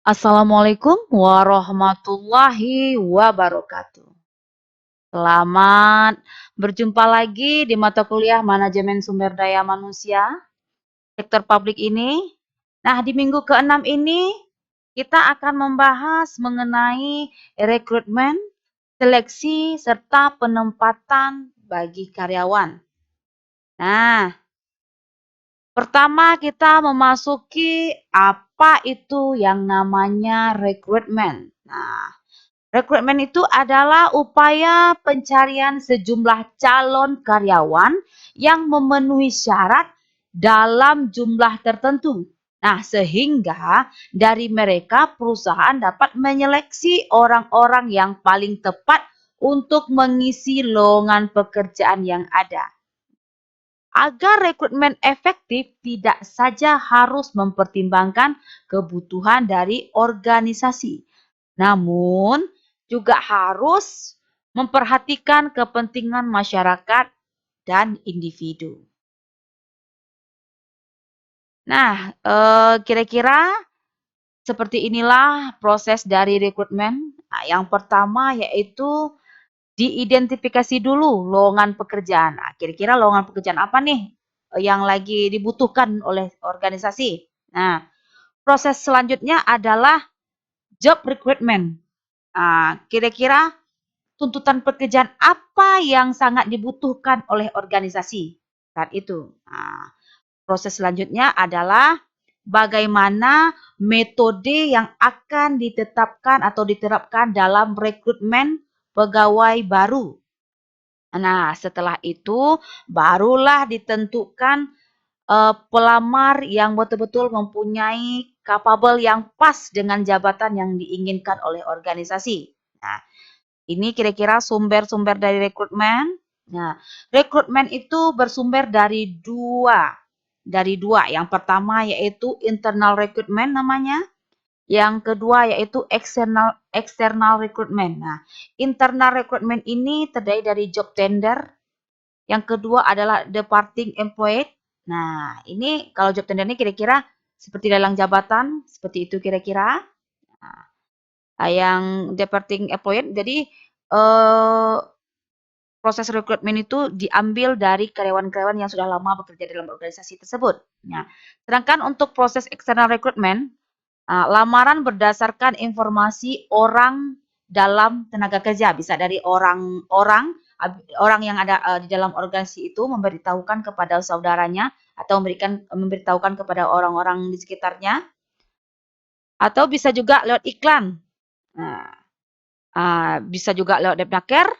Assalamualaikum warahmatullahi wabarakatuh. Selamat berjumpa lagi di mata kuliah Manajemen Sumber Daya Manusia, sektor publik ini. Nah, di minggu ke-6 ini kita akan membahas mengenai rekrutmen, seleksi, serta penempatan bagi karyawan. Nah, pertama kita memasuki apa itu yang namanya rekrutmen. Nah, rekrutmen itu adalah upaya pencarian sejumlah calon karyawan yang memenuhi syarat dalam jumlah tertentu. Nah, sehingga dari mereka perusahaan dapat menyeleksi orang-orang yang paling tepat untuk mengisi lowongan pekerjaan yang ada. Agar rekrutmen efektif, tidak saja harus mempertimbangkan kebutuhan dari organisasi, namun juga harus memperhatikan kepentingan masyarakat dan individu. Nah, kira-kira seperti inilah proses dari rekrutmen. Nah, yang pertama yaitu diidentifikasi dulu lowongan pekerjaan. Nah, kira-kira lowongan pekerjaan apa nih yang lagi dibutuhkan oleh organisasi? Nah, proses selanjutnya adalah job recruitment. Nah, kira-kira tuntutan pekerjaan apa yang sangat dibutuhkan oleh organisasi saat itu? Nah, proses selanjutnya adalah bagaimana metode yang akan ditetapkan atau diterapkan dalam rekrutmen pegawai baru. Nah, setelah itu barulah ditentukan pelamar yang betul-betul mempunyai capable yang pas dengan jabatan yang diinginkan oleh organisasi. Nah, ini kira-kira sumber-sumber dari rekrutmen. Nah, rekrutmen itu bersumber dari dua. Yang pertama yaitu internal recruitment namanya. Yang kedua yaitu external recruitment. Nah, internal recruitment ini terdiri dari job tender. Yang kedua adalah departing employee. Nah, ini kalau job tender ini kira-kira seperti lelang jabatan, seperti itu kira-kira. Nah, yang departing employee, jadi proses rekrutmen itu diambil dari karyawan-karyawan yang sudah lama bekerja dalam organisasi tersebut. Nah, sedangkan untuk proses external recruitment, lamaran berdasarkan informasi orang dalam tenaga kerja, bisa dari orang yang ada di dalam organisasi itu memberitahukan kepada saudaranya atau memberitahukan kepada orang-orang di sekitarnya, atau bisa juga lewat iklan. Nah, bisa juga lewat Depnaker,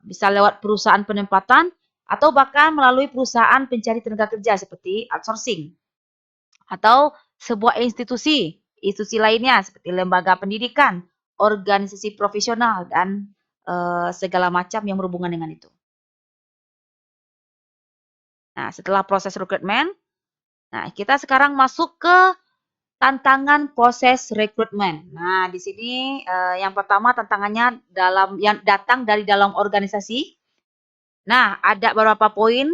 bisa lewat perusahaan penempatan, atau bahkan melalui perusahaan pencari tenaga kerja seperti outsourcing, atau sebuah institusi lainnya seperti lembaga pendidikan, organisasi profesional, dan segala macam yang berhubungan dengan itu. Nah, setelah proses rekrutmen, nah kita sekarang masuk ke tantangan proses rekrutmen. Nah, di sini yang pertama tantangannya yang datang dari dalam organisasi. Nah, ada beberapa poin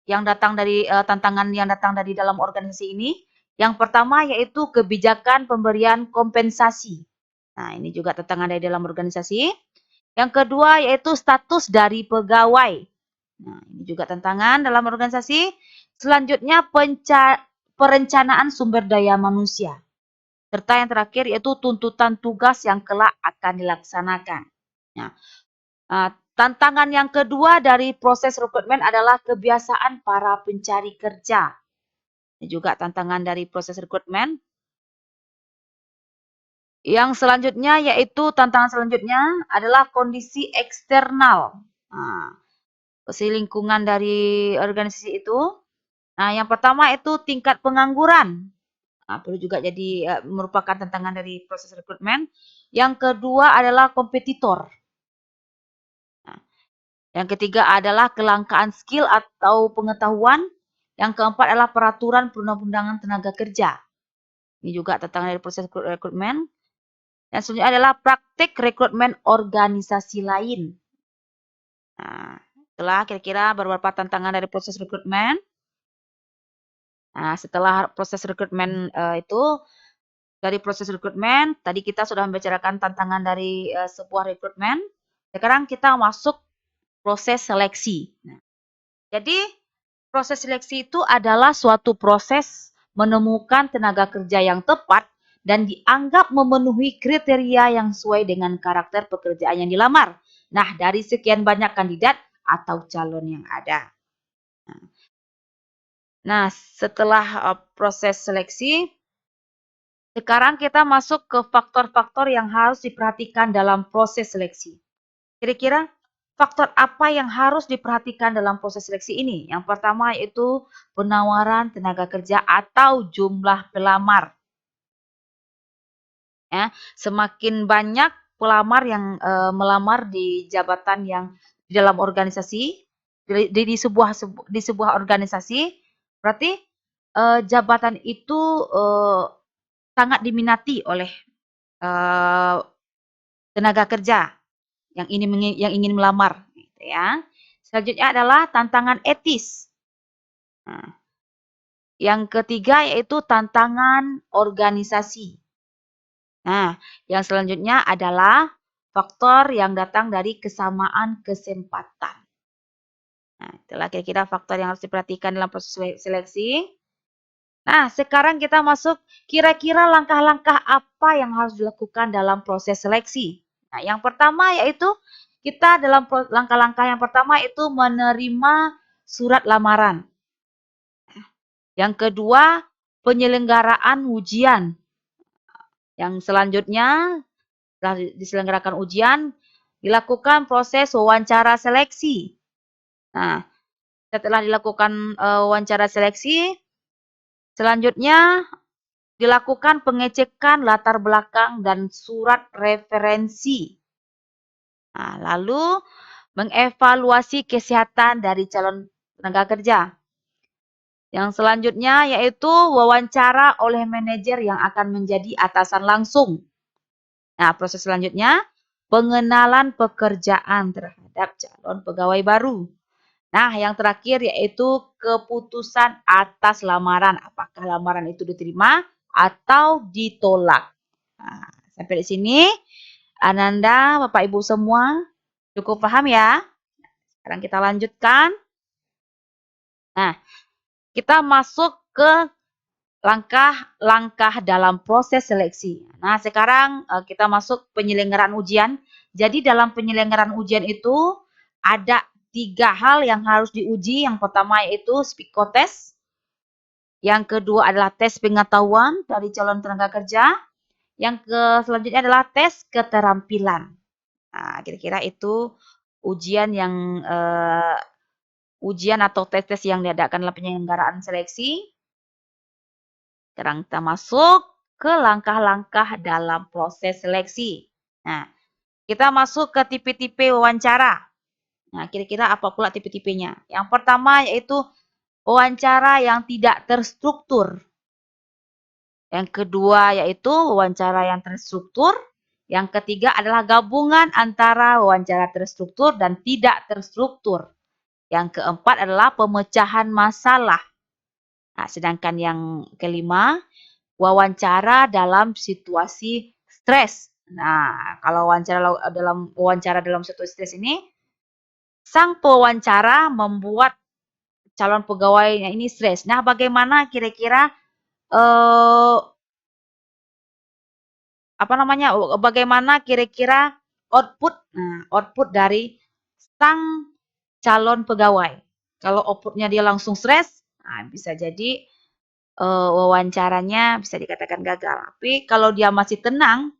yang datang dari tantangan yang datang dari dalam organisasi ini. Yang pertama yaitu kebijakan pemberian kompensasi. Nah, ini juga tantangan dari dalam organisasi. Yang kedua yaitu status dari pegawai. Nah, ini juga tantangan dalam organisasi. Selanjutnya perencanaan sumber daya manusia. Serta yang terakhir yaitu tuntutan tugas yang kelak akan dilaksanakan. Nah, tantangan yang kedua dari proses rekrutmen adalah kebiasaan para pencari kerja. Ini juga tantangan dari proses rekrutmen. Yang selanjutnya yaitu tantangan selanjutnya adalah kondisi eksternal. Kondisi lingkungan dari organisasi itu. Nah, yang pertama itu tingkat pengangguran. Perlu juga jadi merupakan tantangan dari proses rekrutmen. Yang kedua adalah kompetitor. Yang ketiga adalah kelangkaan skill atau pengetahuan. Yang keempat adalah peraturan perundang-undangan tenaga kerja. Ini juga tantangan dari proses rekrutmen. Yang selanjutnya adalah praktik rekrutmen organisasi lain. Nah, itulah kira-kira beberapa tantangan dari proses rekrutmen. Nah, setelah proses rekrutmen itu dari proses rekrutmen. Tadi kita sudah membicarakan tantangan dari sebuah rekrutmen. Sekarang kita masuk proses seleksi. Nah, jadi proses seleksi itu adalah suatu proses menemukan tenaga kerja yang tepat dan dianggap memenuhi kriteria yang sesuai dengan karakter pekerjaan yang dilamar. Nah, dari sekian banyak kandidat atau calon yang ada. Nah, setelah proses seleksi, sekarang kita masuk ke faktor-faktor yang harus diperhatikan dalam proses seleksi. Kira-kira faktor apa yang harus diperhatikan dalam proses seleksi ini? Yang pertama yaitu penawaran tenaga kerja atau jumlah pelamar. Ya, semakin banyak pelamar yang melamar di jabatan yang di dalam organisasi, di sebuah organisasi, berarti jabatan itu sangat diminati oleh tenaga kerja yang ingin melamar, gitu ya. Selanjutnya adalah tantangan etis. Nah, yang ketiga yaitu tantangan organisasi. Nah, yang selanjutnya adalah faktor yang datang dari kesamaan kesempatan. Nah, itulah kira-kira faktor yang harus diperhatikan dalam proses seleksi. Nah, sekarang kita masuk kira-kira langkah-langkah apa yang harus dilakukan dalam proses seleksi. Nah, yang pertama yaitu kita dalam langkah-langkah yang pertama itu menerima surat lamaran. Yang kedua, penyelenggaraan ujian. Yang selanjutnya, setelah diselenggarakan ujian, dilakukan proses wawancara seleksi. Nah, setelah dilakukan wawancara seleksi, selanjutnya dilakukan pengecekan latar belakang dan surat referensi. Nah, lalu mengevaluasi kesehatan dari calon tenaga kerja. Yang selanjutnya yaitu wawancara oleh manajer yang akan menjadi atasan langsung. Nah, proses selanjutnya pengenalan pekerjaan terhadap calon pegawai baru. Nah, yang terakhir yaitu keputusan atas lamaran. Apakah lamaran itu diterima atau ditolak. Nah, sampai di sini, Ananda, Bapak Ibu semua, cukup paham ya? Sekarang kita lanjutkan. Nah, kita masuk ke langkah-langkah dalam proses seleksi. Nah, sekarang kita masuk penyelenggaraan ujian. Jadi dalam penyelenggaraan ujian itu ada 3 hal yang harus diuji. Yang pertama yaitu psikotest. Yang kedua adalah tes pengetahuan dari calon tenaga kerja. Yang selanjutnya adalah tes keterampilan. Nah, kira-kira itu ujian atau tes-tes yang diadakan dalam penyelenggaraan seleksi. Sekarang kita masuk ke langkah-langkah dalam proses seleksi. Nah, kita masuk ke tipe-tipe wawancara. Nah, kira-kira apa pula tipe-tipenya? Yang pertama yaitu wawancara yang tidak terstruktur. Yang kedua yaitu wawancara yang terstruktur. Yang ketiga adalah gabungan antara wawancara terstruktur dan tidak terstruktur. Yang keempat adalah pemecahan masalah. Nah, sedangkan yang kelima, wawancara dalam situasi stres. Nah, kalau wawancara dalam situasi stres ini, sang pewawancara membuat calon pegawainya ini stres. Nah, bagaimana kira-kira bagaimana kira-kira output dari sang calon pegawai? Kalau outputnya dia langsung stres, nah bisa jadi wawancaranya bisa dikatakan gagal. Tapi kalau dia masih tenang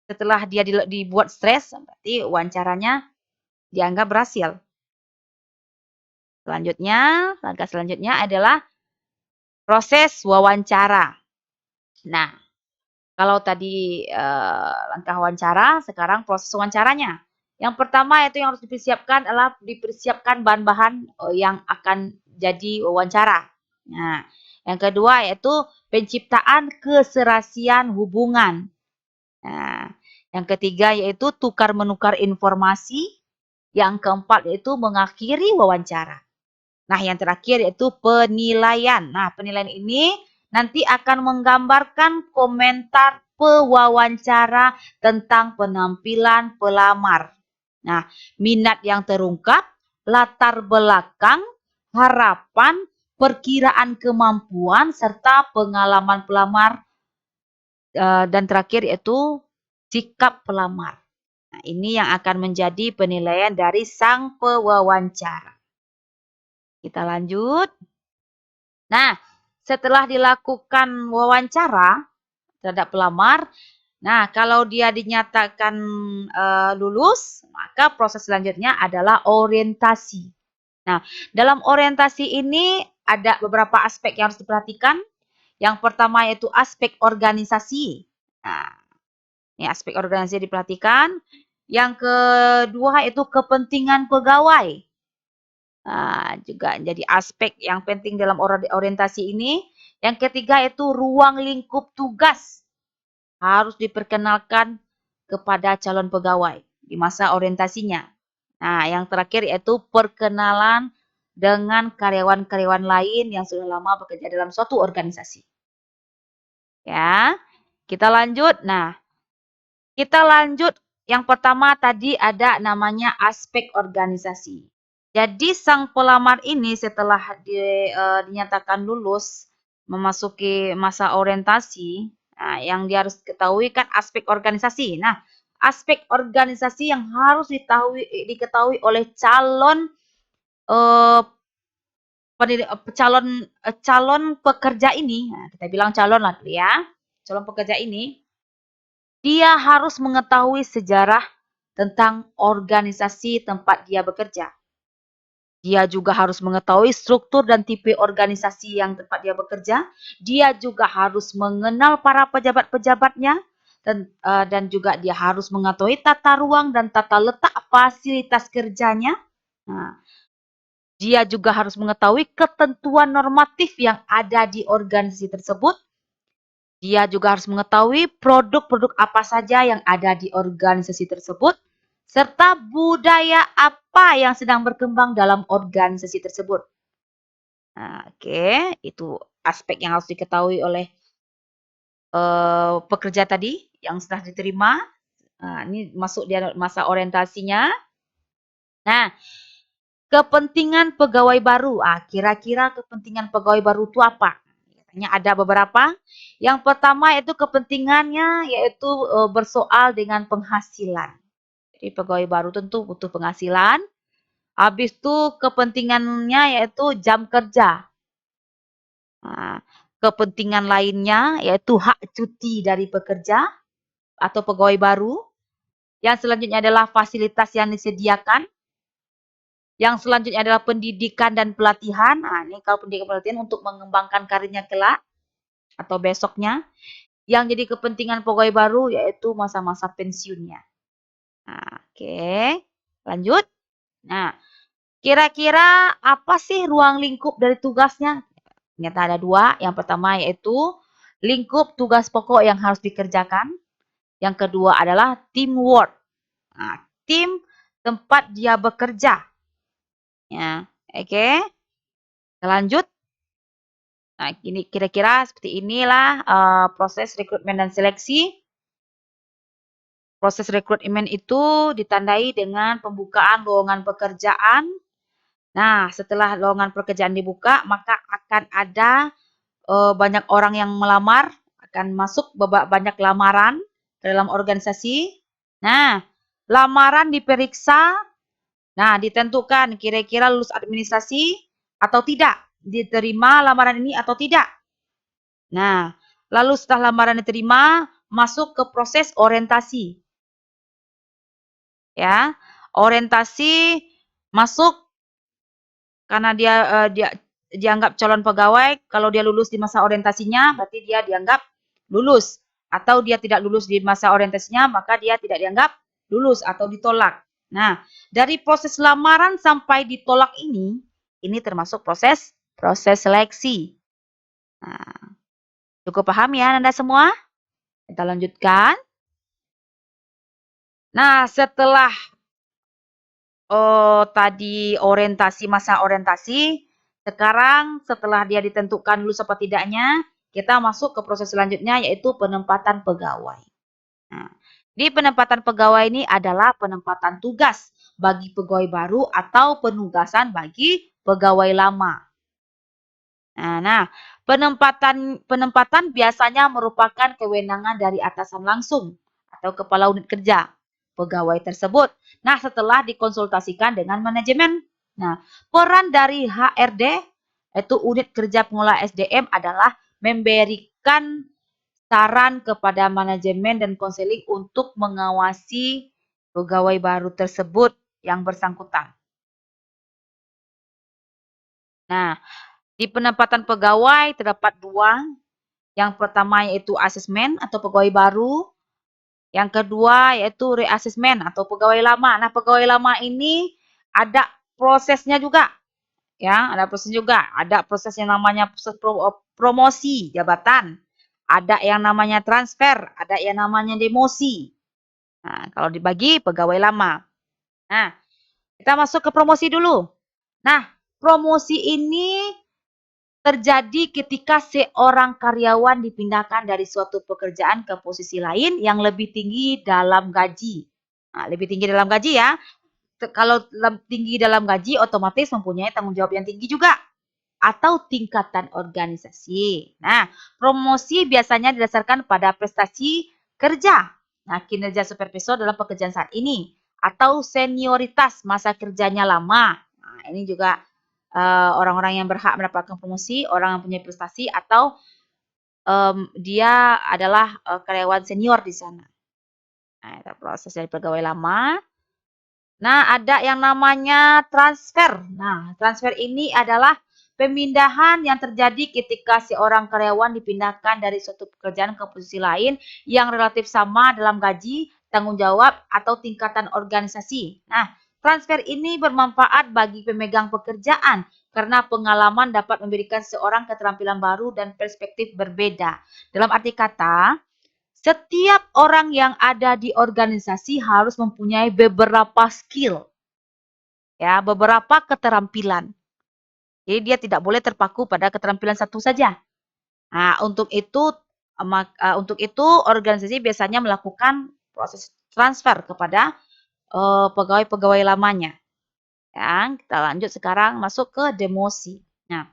setelah dia dibuat stres, berarti wawancaranya dianggap berhasil. Langkah selanjutnya adalah proses wawancara. Nah, kalau tadi langkah wawancara, sekarang proses wawancaranya. Yang pertama yaitu yang harus dipersiapkan adalah dipersiapkan bahan-bahan yang akan jadi wawancara. Nah, yang kedua yaitu penciptaan keserasian hubungan. Nah, yang ketiga yaitu tukar-menukar informasi. Yang keempat yaitu mengakhiri wawancara. Nah, yang terakhir yaitu penilaian. Nah, penilaian ini nanti akan menggambarkan komentar pewawancara tentang penampilan pelamar. Nah, minat yang terungkap, latar belakang, harapan, perkiraan kemampuan, serta pengalaman pelamar, dan terakhir yaitu sikap pelamar. Nah, ini yang akan menjadi penilaian dari sang pewawancara. Kita lanjut. Nah, setelah dilakukan wawancara terhadap pelamar, nah kalau dia dinyatakan lulus, maka proses selanjutnya adalah orientasi. Nah, dalam orientasi ini ada beberapa aspek yang harus diperhatikan. Yang pertama yaitu aspek organisasi. Nah, ini aspek organisasi diperhatikan. Yang kedua yaitu kepentingan pegawai. Nah, juga jadi aspek yang penting dalam orientasi ini. Yang ketiga yaitu ruang lingkup tugas. Harus diperkenalkan kepada calon pegawai di masa orientasinya. Nah, yang terakhir yaitu perkenalan dengan karyawan-karyawan lain yang sudah lama bekerja dalam suatu organisasi. Ya, kita lanjut. Nah, kita lanjut. Yang pertama tadi ada namanya aspek organisasi. Jadi sang pelamar ini setelah dinyatakan lulus memasuki masa orientasi, nah, yang dia harus ketahui kan aspek organisasi. Nah, aspek organisasi yang harus diketahui oleh calon calon pekerja ini, nah, kita bilang calon lah ya, calon pekerja ini, dia harus mengetahui sejarah tentang organisasi tempat dia bekerja. Dia juga harus mengetahui struktur dan tipe organisasi yang tempat dia bekerja. Dia juga harus mengenal para pejabat-pejabatnya dan juga dia harus mengetahui tata ruang dan tata letak fasilitas kerjanya. Nah, dia juga harus mengetahui ketentuan normatif yang ada di organisasi tersebut. Dia juga harus mengetahui produk-produk apa saja yang ada di organisasi tersebut, serta budaya apa yang sedang berkembang dalam organisasi tersebut. Nah, oke, itu aspek yang harus diketahui oleh pekerja tadi yang sudah diterima. Nah, ini masuk di masa orientasinya. Nah, kepentingan pegawai baru. Kira-kira kepentingan pegawai baru itu apa? Katanya ada beberapa. Yang pertama itu kepentingannya yaitu bersoal dengan penghasilan. Jadi pegawai baru tentu butuh penghasilan. Habis itu kepentingannya yaitu jam kerja. Nah, kepentingan lainnya yaitu hak cuti dari pekerja atau pegawai baru. Yang selanjutnya adalah fasilitas yang disediakan. Yang selanjutnya adalah pendidikan dan pelatihan. Nah, ini kalau pendidikan dan pelatihan untuk mengembangkan karirnya kelak atau besoknya. Yang jadi kepentingan pegawai baru yaitu masa-masa pensiunnya. Nah, oke. Lanjut. Nah, kira-kira apa sih ruang lingkup dari tugasnya? Ternyata ada dua. Yang pertama yaitu lingkup tugas pokok yang harus dikerjakan. Yang kedua adalah teamwork. Nah, tim tempat dia bekerja. Ya, oke. Kita lanjut. Nah, ini kira-kira seperti inilah proses rekrutmen dan seleksi. Proses rekrutmen itu ditandai dengan pembukaan lowongan pekerjaan. Nah, setelah lowongan pekerjaan dibuka, maka akan ada banyak orang yang melamar, akan masuk banyak lamaran dalam organisasi. Nah, lamaran diperiksa. Nah, ditentukan kira-kira lulus administrasi atau tidak. Diterima lamaran ini atau tidak. Nah, lalu setelah lamaran diterima, masuk ke proses orientasi. Ya, orientasi masuk karena dia dianggap calon pegawai. Kalau dia lulus di masa orientasinya, berarti dia dianggap lulus. Atau dia tidak lulus di masa orientasinya, maka dia tidak dianggap lulus atau ditolak. Nah, dari proses lamaran sampai ditolak ini termasuk proses seleksi. Nah, cukup paham ya Anda semua? Kita lanjutkan. Nah, setelah tadi masa orientasi, sekarang setelah dia ditentukan lulus apa tidaknya, kita masuk ke proses selanjutnya yaitu penempatan pegawai. Nah, di penempatan pegawai ini adalah penempatan tugas bagi pegawai baru atau penugasan bagi pegawai lama. Nah, penempatan biasanya merupakan kewenangan dari atasan langsung atau kepala unit kerja pegawai tersebut. Nah, setelah dikonsultasikan dengan manajemen. Nah, peran dari HRD yaitu unit kerja pengelola SDM adalah memberikan saran kepada manajemen dan konseling untuk mengawasi pegawai baru tersebut yang bersangkutan. Nah, di penempatan pegawai terdapat dua. Yang pertama yaitu asesmen atau pegawai baru. Yang kedua yaitu reasesmen atau pegawai lama. Nah, pegawai lama ini ada prosesnya juga. Ya, ada proses juga. Ada proses yang namanya proses promosi jabatan. Ada yang namanya transfer, ada yang namanya demosi. Nah, kalau dibagi pegawai lama. Nah, kita masuk ke promosi dulu. Nah, promosi ini terjadi ketika seorang karyawan dipindahkan dari suatu pekerjaan ke posisi lain yang lebih tinggi dalam gaji. Nah, lebih tinggi dalam gaji ya. Kalau tinggi dalam gaji otomatis mempunyai tanggung jawab yang tinggi juga. Atau tingkatan organisasi. Nah, promosi biasanya didasarkan pada prestasi kerja. Nah, kinerja supervisor dalam pekerjaan saat ini. Atau senioritas masa kerjanya lama. Nah, ini juga orang-orang yang berhak mendapatkan promosi, orang yang punya prestasi, atau dia adalah karyawan senior di sana. Nah, itu proses dari pegawai lama. Nah, ada yang namanya transfer. Nah, transfer ini adalah pemindahan yang terjadi ketika seorang karyawan dipindahkan dari suatu pekerjaan ke posisi lain yang relatif sama dalam gaji, tanggung jawab, atau tingkatan organisasi. Nah, transfer ini bermanfaat bagi pemegang pekerjaan karena pengalaman dapat memberikan seorang keterampilan baru dan perspektif berbeda. Dalam arti kata, setiap orang yang ada di organisasi harus mempunyai beberapa skill, ya, beberapa keterampilan. Jadi dia tidak boleh terpaku pada keterampilan satu saja. Nah, untuk itu organisasi biasanya melakukan proses transfer kepada pegawai-pegawai lamanya. Ya, kita lanjut sekarang masuk ke demosi. Nah,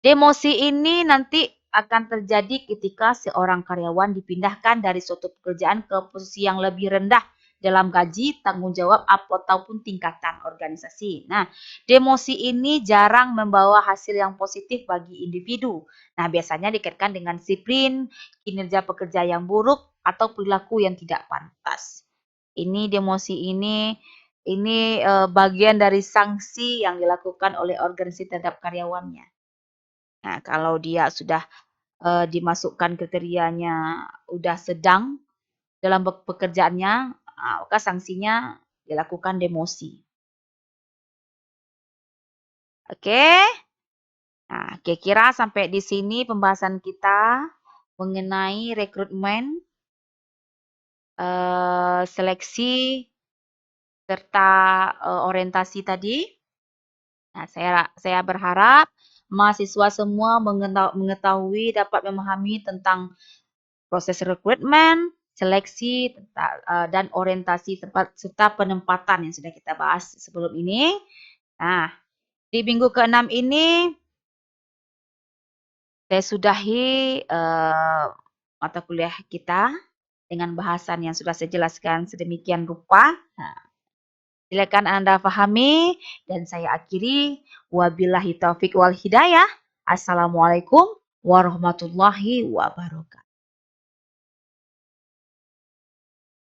demosi ini nanti akan terjadi ketika seorang karyawan dipindahkan dari suatu pekerjaan ke posisi yang lebih rendah dalam gaji, tanggung jawab, ataupun tingkatan organisasi. Nah, demosi ini jarang membawa hasil yang positif bagi individu. Nah, biasanya dikaitkan dengan disiplin, kinerja pekerja yang buruk, atau perilaku yang tidak pantas. Ini demosi ini bagian dari sanksi yang dilakukan oleh organisasi terhadap karyawannya. Nah, kalau dia sudah dimasukkan kriterianya udah sedang dalam pekerjaannya, maka sanksinya dilakukan demosi. Oke. Nah, kira-kira sampai di sini pembahasan kita mengenai rekrutmen, seleksi, serta orientasi tadi. Nah, saya berharap mahasiswa semua mengetahui, dapat memahami tentang proses rekrutmen, seleksi, dan orientasi serta penempatan yang sudah kita bahas sebelum ini. Nah, di minggu ke-6 ini saya sudahi mata kuliah kita dengan bahasan yang sudah saya jelaskan sedemikian rupa. Nah, silakan Anda pahami dan saya akhiri. Wabillahi taufik wal hidayah. Assalamualaikum warahmatullahi wabarakatuh.